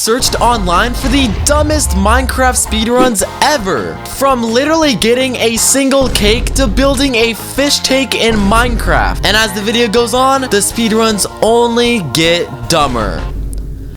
searched online for the dumbest Minecraft speedruns ever. From literally getting a single cake to building a fish tank in Minecraft. And as the video goes on, the speedruns only get dumber.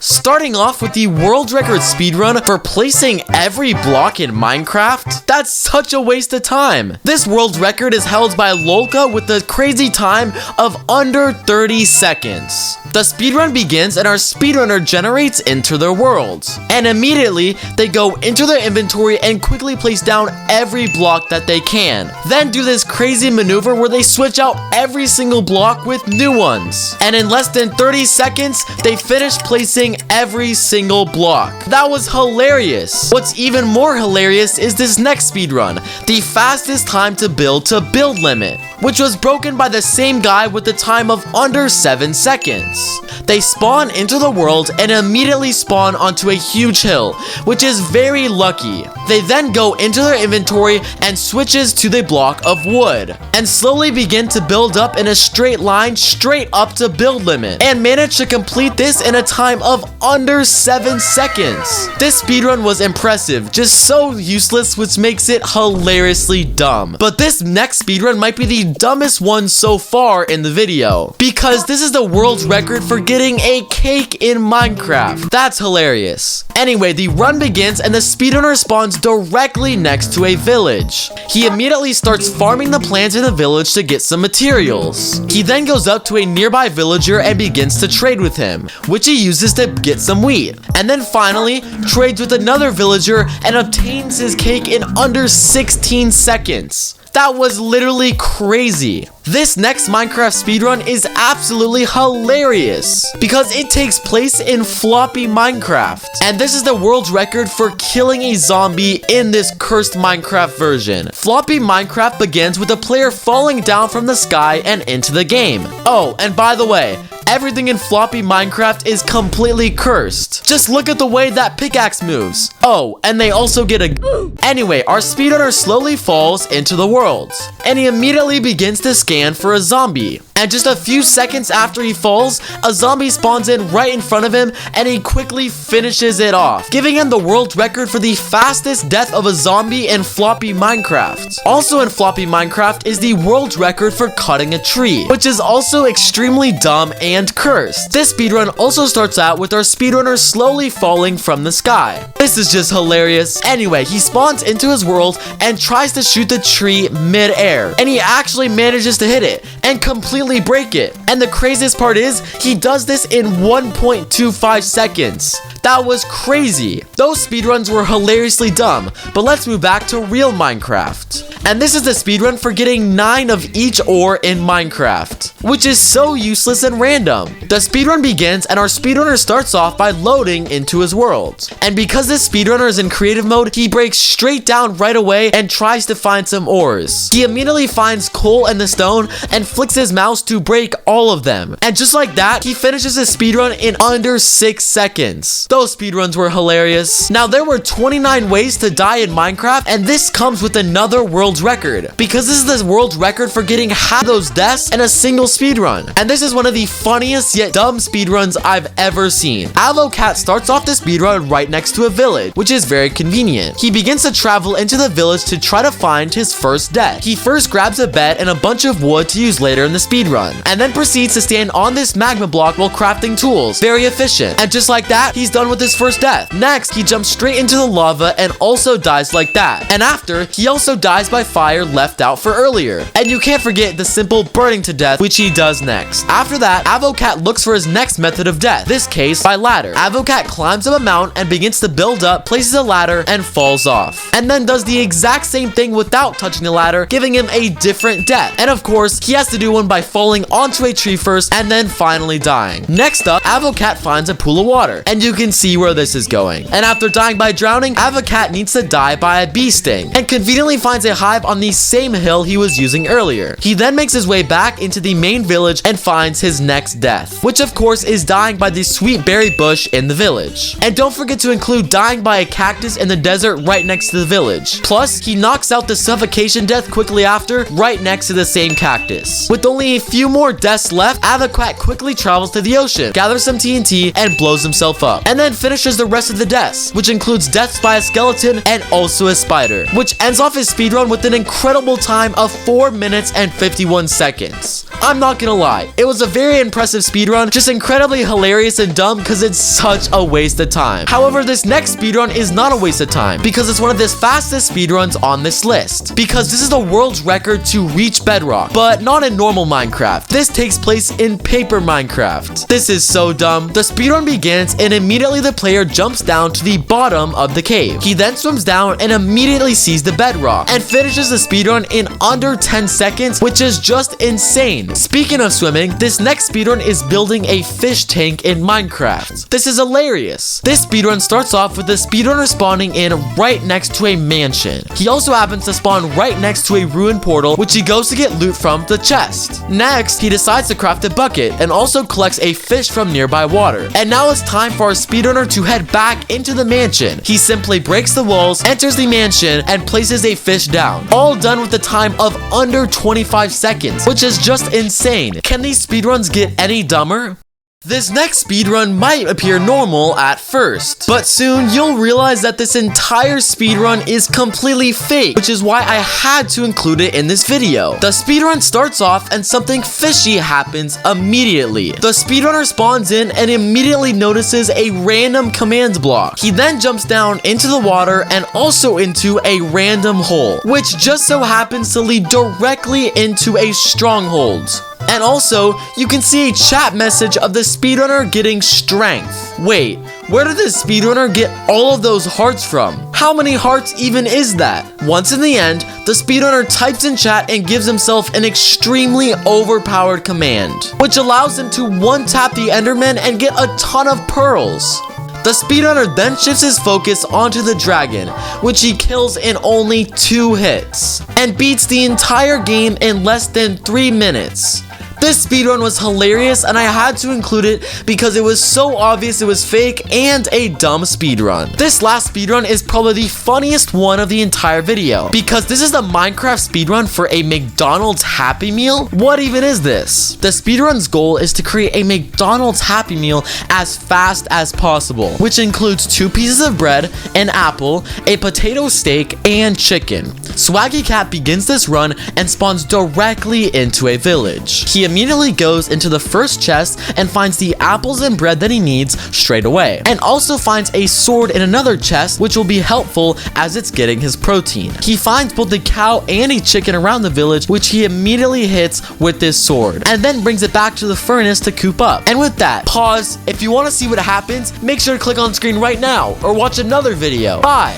Starting off with the world record speedrun for placing every block in Minecraft? That's such a waste of time. This world record is held by Lolka with the crazy time of under 30 seconds. The speedrun begins and our speedrunner generates Enter their world. And immediately, they go into their inventory and quickly place down every block that they can. Then do this crazy maneuver where they switch out every single block with new ones. And in less than 30 seconds, they finish placing every single block. That was hilarious. What's even more hilarious is this next speedrun, the fastest time to build limit, which was broken by the same guy with the time of under 7 seconds. They spawn into the world and immediately spawn onto a huge hill, which is very lucky. They then go into their inventory and switches to the block of wood, and slowly begin to build up in a straight line straight up to build limit, and manage to complete this in a time of under 7 seconds. This speedrun was impressive, just so useless, which makes it hilariously dumb. But this next speedrun might be the dumbest one so far in the video, because this is the world's record for getting a cake in Minecraft. That's hilarious. Anyway, the run begins and the speedrunner spawns directly next to a village. He immediately starts farming the plants in the village to get some materials. He then goes up to a nearby villager and begins to trade with him, which he uses to get some wheat. And then finally, trades with another villager and obtains his cake in under 16 seconds. That was literally crazy. This next Minecraft speedrun is absolutely hilarious because it takes place in Floppy Minecraft. And this is the world record for killing a zombie in this cursed Minecraft version. Floppy Minecraft begins with a player falling down from the sky and into the game. Oh, and by the way, everything in Floppy Minecraft is completely cursed. Just look at the way that pickaxe moves. Oh, and they also get a... Anyway, our speedrunner slowly falls into the world, and he immediately begins to scan for a zombie. And just a few seconds after he falls, a zombie spawns in right in front of him, and he quickly finishes it off, giving him the world record for the fastest death of a zombie in Floppy Minecraft. Also in Floppy Minecraft is the world record for cutting a tree, which is also extremely dumb and cursed. This speedrun also starts out with our speedrunner slowly falling from the sky. This is just hilarious. Anyway, he spawns into his world and tries to shoot the tree mid-air, and he actually manages to hit it and completely break it. And the craziest part is, he does this in 1.25 seconds. That was crazy. Those speedruns were hilariously dumb, but let's move back to real Minecraft. And this is the speedrun for getting 9 of each ore in Minecraft, which is so useless and random. The speedrun begins and our speedrunner starts off by loading into his world. And because this speedrunner is in creative mode, he breaks straight down right away and tries to find some ores. He immediately finds coal and the stone and flicks his mouse to break all of them. And just like that, he finishes his speedrun in under 6 seconds. Those speedruns were hilarious. Now, there were 29 ways to die in Minecraft, and this comes with another world record, because this is the world record for getting half those deaths in a single speedrun. And this is one of the funniest yet dumb speedruns I've ever seen. Avocat starts off the speedrun right next to a village, which is very convenient. He begins to travel into the village to try to find his first death. He first grabs a bed and a bunch of wood to use later in the speedrun, and then proceeds to stand on this magma block while crafting tools. Very efficient. And just like that, he's done with his first death. Next, he jumps straight into the lava and also dies like that. And after, he also dies by fire left out for earlier. And you can't forget the simple burning to death, which he does next. After that, Avocat looks for his next method of death, this case by ladder. Avocat climbs up a mountain and begins to build up, places a ladder, and falls off. And then does the exact same thing without touching the ladder, giving him a different death. And of course, he has to do one by falling onto a tree first and then finally dying. Next up, Avocat finds a pool of water, and you can see where this is going. And after dying by drowning, Avocat needs to die by a bee sting, and conveniently finds a hive on the same hill he was using earlier. He then makes his way back into the main village and finds his next death, which of course is dying by the sweet berry bush in the village. And don't forget to include dying by a cactus in the desert right next to the village. Plus, he knocks out the suffocation death quickly after, right next to the same cactus. With only a few more deaths left, Avocat quickly travels to the ocean, gathers some TNT, and blows himself up. And and then finishes the rest of the deaths, which includes deaths by a skeleton and also a spider, which ends off his speedrun with an incredible time of 4 minutes and 51 seconds. I'm not gonna lie, it was a very impressive speedrun, just incredibly hilarious and dumb because it's such a waste of time. However, this next speedrun is not a waste of time because it's one of the fastest speedruns on this list, because this is the world's record to reach bedrock, but not in normal Minecraft. This takes place in paper Minecraft. This is so dumb. The speedrun begins and immediately the player jumps down to the bottom of the cave. He then swims down and immediately sees the bedrock and finishes the speedrun in under 10 seconds, which is just insane. Speaking of swimming, this next speedrun is building a fish tank in Minecraft. This is hilarious. This speedrun starts off with the speedrunner spawning in right next to a mansion. He also happens to spawn right next to a ruined portal, which he goes to get loot from the chest. Next, he decides to craft a bucket and also collects a fish from nearby water. And now it's time for our speedrunner to head back into the mansion. He simply breaks the walls, enters the mansion, and places a fish down. All done with a time of under 25 seconds, which is just insane. Can these speedruns get any dumber? This next speedrun might appear normal at first, but soon you'll realize that this entire speedrun is completely fake, which is why I had to include it in this video. The speedrun starts off and something fishy happens immediately. The speedrunner spawns in and immediately notices a random command block. He then jumps down into the water and also into a random hole, which just so happens to lead directly into a stronghold. And also, you can see a chat message of the speedrunner getting strength. Wait, where did the speedrunner get all of those hearts from? How many hearts even is that? Once in the end, the speedrunner types in chat and gives himself an extremely overpowered command, which allows him to one-tap the Enderman and get a ton of pearls. The speedrunner then shifts his focus onto the dragon, which he kills in only 2 hits, and beats the entire game in less than 3 minutes. This speedrun was hilarious and I had to include it because it was so obvious it was fake and a dumb speedrun. This last speedrun is probably the funniest one of the entire video because this is the Minecraft speedrun for a McDonald's Happy Meal. What even is this? The speedrun's goal is to create a McDonald's Happy Meal as fast as possible, which includes 2 pieces of bread, an apple, a potato steak, and chicken. Swaggy Cat begins this run and spawns directly into a village. He immediately goes into the first chest and finds the apples and bread that he needs straight away, and also finds a sword in another chest, which will be helpful as it's getting his protein. He finds both the cow and a chicken around the village, which he immediately hits with this sword, and then brings it back to the furnace to coop up. And with that, pause. If you want to see what happens, make sure to click on screen right now or watch another video. Bye!